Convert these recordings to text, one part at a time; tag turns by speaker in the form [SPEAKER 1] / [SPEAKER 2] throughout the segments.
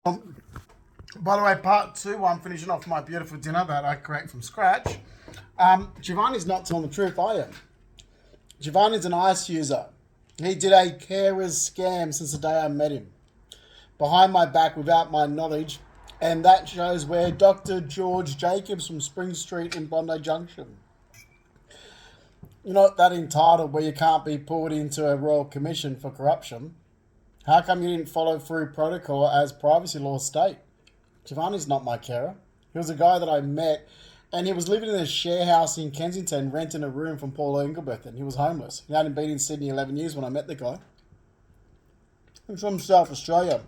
[SPEAKER 1] By the way, part two, I'm finishing off my beautiful dinner that I create from scratch. Giovanni's not telling the truth, I am. Giovanni's an ICE user. He did a carer's scam since the day I met him. Behind my back, without my knowledge, and that shows where Dr. George Jacobs from Spring Street in Bondi Junction. You're not that entitled where you can't be pulled into a royal commission for corruption. How come you didn't follow through protocol as privacy laws state? Giovanni's not my carer. He was a guy that I met, and he was living in a share house in Kensington, renting a room from Paula Engelbert, and he was homeless. He hadn't been in Sydney 11 years when I met the guy. He's from South Australia.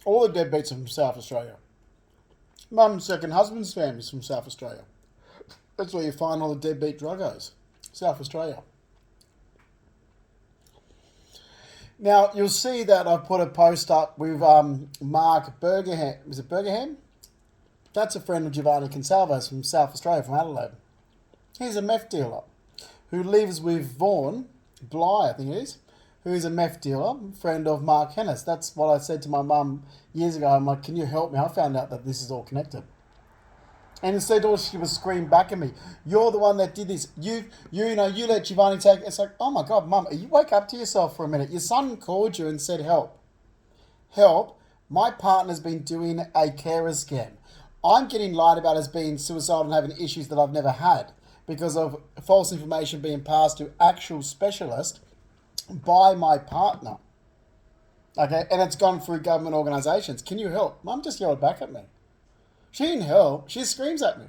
[SPEAKER 1] All the deadbeats are from South Australia. Mum's second husband's family's from South Australia. That's where you find all the deadbeat druggos. South Australia. Now, you'll see that I've put a post up with Mark Bergerham. Is it Bergerham? That's a friend of Giovanni Consalvo's from South Australia, from Adelaide. He's a meth dealer who lives with Vaughan Bly, I think it is, who is a meth dealer, friend of Mark Hennis. That's what I said to my mum years ago. I'm like, can you help me? I found out that this is all connected. And instead, all she was screaming back at me, "You're the one that did this. You let Giovanni take." It's like, oh my God, Mum, you wake up to yourself for a minute. Your son called you and said, "Help, help! My partner's been doing a carer scam. I'm getting lied about as being suicidal and having issues that I've never had because of false information being passed to actual specialist by my partner. Okay, and it's gone through government organisations. Can you help?" Mum just yelled back at me. She didn't help. She screams at me.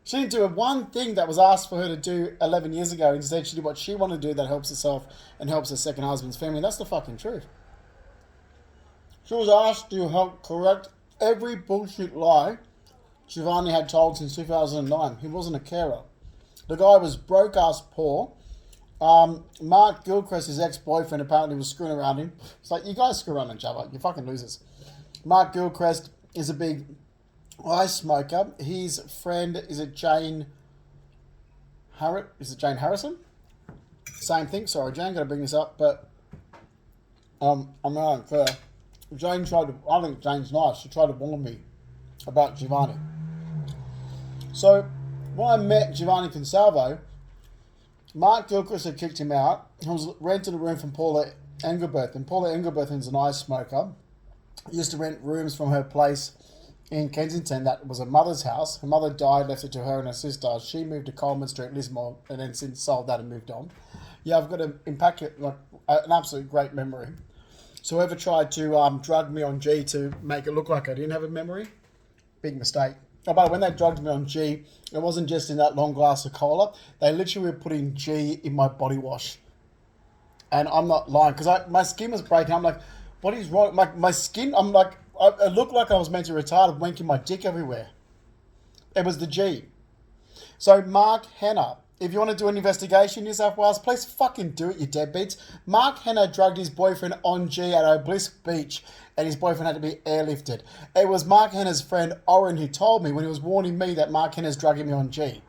[SPEAKER 1] She didn't do one thing that was asked for her to do 11 years ago. Instead, she did what she wanted to do that helps herself and helps her second husband's family. That's the fucking truth. She was asked to help correct every bullshit lie Giovanni had told since 2009. He wasn't a carer. The guy was broke-ass poor. Mark Gilchrist, his ex-boyfriend, apparently was screwing around him. It's like, you guys screw around each other. You're fucking losers. Mark Gilchrist is a big ice smoker. His friend, is it Jane Harrison? Same thing. Sorry, Jane, got to bring this up, but I'm not unfair. Jane tried to, I think Jane's nice. She tried to warn me about Giovanni. So, when I met Giovanni Consalvo, Mark Gilchrist had kicked him out. He was renting a room from Paula Engelbert, and Paula Engelbert is an ice smoker. He used to rent rooms from her place in Kensington. That was her mother's house. Her mother died, left it to her and her sister. She moved to Coleman Street, Lismore, and then since sold that and moved on. Yeah, I've got an absolute great memory. So whoever tried to drug me on G to make it look like I didn't have a memory, big mistake. Oh, but when they drugged me on G, it wasn't just in that long glass of cola. They literally were putting G in my body wash. And I'm not lying, because my skin was breaking. I'm like, what is wrong? My skin, I'm like, I looked like I was meant to retire, wanking my dick everywhere. It was the G. So Mark Henner, if you want to do an investigation in New South Wales, please fucking do it, you deadbeats. Mark Henner drugged his boyfriend on G at Obelisk Beach, and his boyfriend had to be airlifted. It was Mark Henner's friend Oren who told me when he was warning me that Mark Henner's drugging me on G.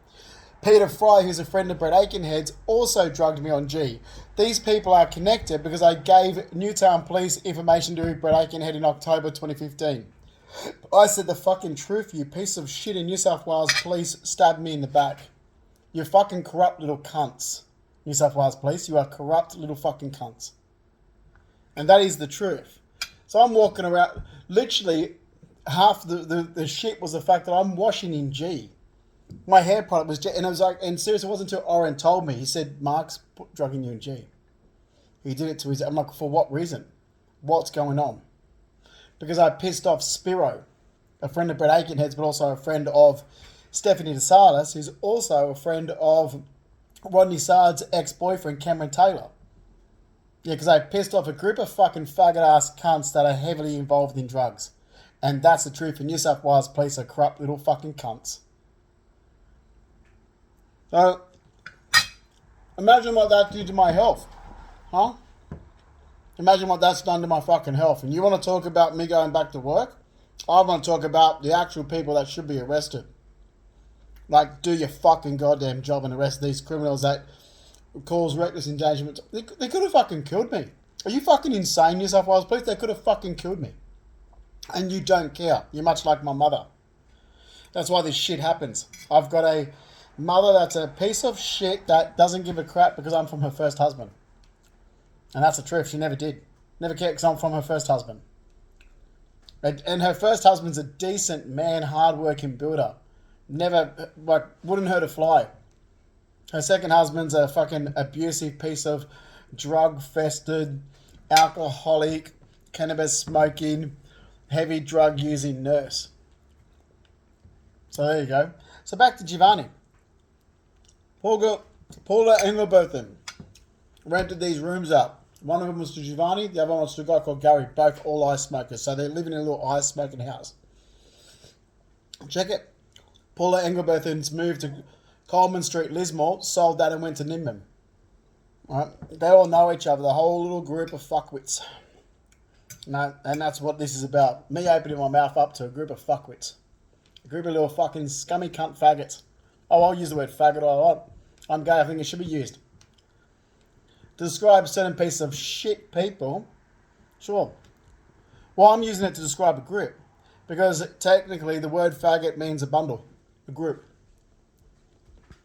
[SPEAKER 1] Peter Fry, who's a friend of Brett Aikenhead's, also drugged me on G. These people are connected because I gave Newtown Police information to Brett Aikenhead in October 2015. I said the fucking truth, you piece of shit, in New South Wales Police stabbed me in the back. You fucking corrupt little cunts. New South Wales Police, you are corrupt little fucking cunts. And that is the truth. So I'm walking around, literally half the shit was the fact that I'm washing in G. My hair product was G, and I was like, and seriously, it wasn't until Oren told me. He said, "Mark's drugging you in G." He did it to his, I'm like, for what reason? What's going on? Because I pissed off Spiro, a friend of Brett Aikenhead's, but also a friend of Stephanie DeSalis, who's also a friend of Rodney Sard's ex-boyfriend, Cameron Taylor. Yeah, because I pissed off a group of fucking faggot-ass cunts that are heavily involved in drugs. And that's the truth. And New South Wales Police are corrupt little fucking cunts. So, imagine what that did to my health. Huh? Imagine what that's done to my fucking health. And you want to talk about me going back to work? I want to talk about the actual people that should be arrested. Like, do your fucking goddamn job and arrest these criminals that cause reckless endangerment. They could have fucking killed me. Are you fucking insane, New South Wales Police? They could have fucking killed me. And you don't care. You're much like my mother. That's why this shit happens. I've got a mother that's a piece of shit that doesn't give a crap because I'm from her first husband. And that's the truth. She never did. Never cared because I'm from her first husband. And her first husband's a decent man, hard-working builder. Never, like, wouldn't hurt a fly. Her second husband's a fucking abusive piece of drug-fested, alcoholic, cannabis-smoking, heavy drug-using nurse. So there you go. So back to Giovanni. Paula Engelberthen rented these rooms up. One of them was to Giovanni, the other one was to a guy called Gary, both all ice smokers. So they live in a little ice smoking house. Check it. Paula Engelberthen's moved to Coleman Street, Lismore, sold that and went to Nimbin. Right? They all know each other, the whole little group of fuckwits. No, and that's what this is about. Me opening my mouth up to a group of fuckwits. A group of little fucking scummy cunt faggots. Oh, I'll use the word faggot all I want. I'm gay, I think it should be used. To describe certain pieces of shit people, sure. Well, I'm using it to describe a group. Because technically the word faggot means a bundle, a group.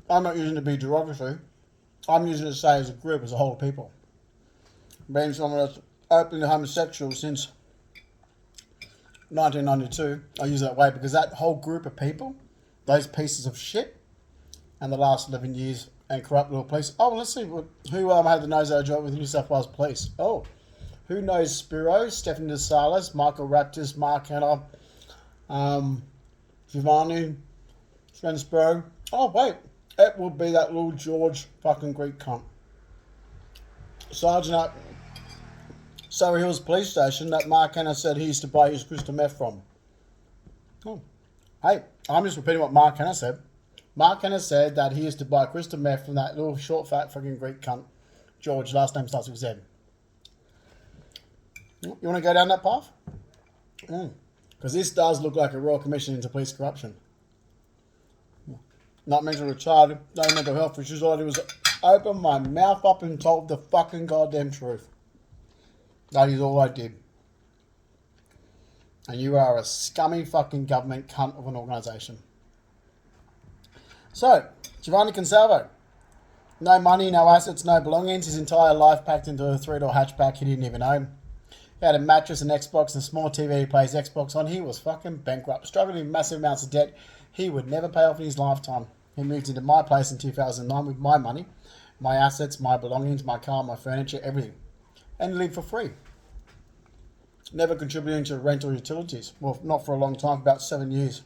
[SPEAKER 1] I'm not using it to be derogatory. I'm using it to say as a group, as a whole of people. Being someone that's openly homosexual since 1992, I use it that way because that whole group of people, those pieces of shit, and the last 11 years and corrupt little police. Oh, well, let's see who had the nose out of job with New South Wales Police. Oh, who knows Spiro, Stephanie DeSalas, Michael Raptis, Mark Hanna, Giovanni, Sven Spiro. Oh, wait, it will be that little George fucking Greek cunt. Sergeant at Surrey Hills Police Station that Mark Hanna said he used to buy his crystal meth from. Oh, hey, I'm just repeating what Mark Hanna said. Mark Hanna said that he used to buy crystal meth from that little short, fat, fucking Greek cunt, George. Last name starts with Z. You want to go down that path? Because this does look like a Royal Commission into police corruption. Not mentally retarded, no mental health issues. All I did was open my mouth up and told the fucking goddamn truth. That is all I did. And you are a scummy fucking government cunt of an organisation. So, Giovanni Consalvo. No money, no assets, no belongings. His entire life packed into a 3-door hatchback he didn't even own. He had a mattress, an Xbox, and a small TV he plays Xbox on. He was fucking bankrupt, struggling with massive amounts of debt he would never pay off in his lifetime. He moved into my place in 2009 with my money, my assets, my belongings, my car, my furniture, everything. And lived for free. Never contributing to rental utilities. Well, not for a long time, about 7 years.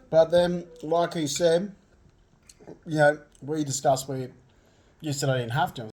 [SPEAKER 1] But then, like he said, you know, we discussed you said I didn't have to.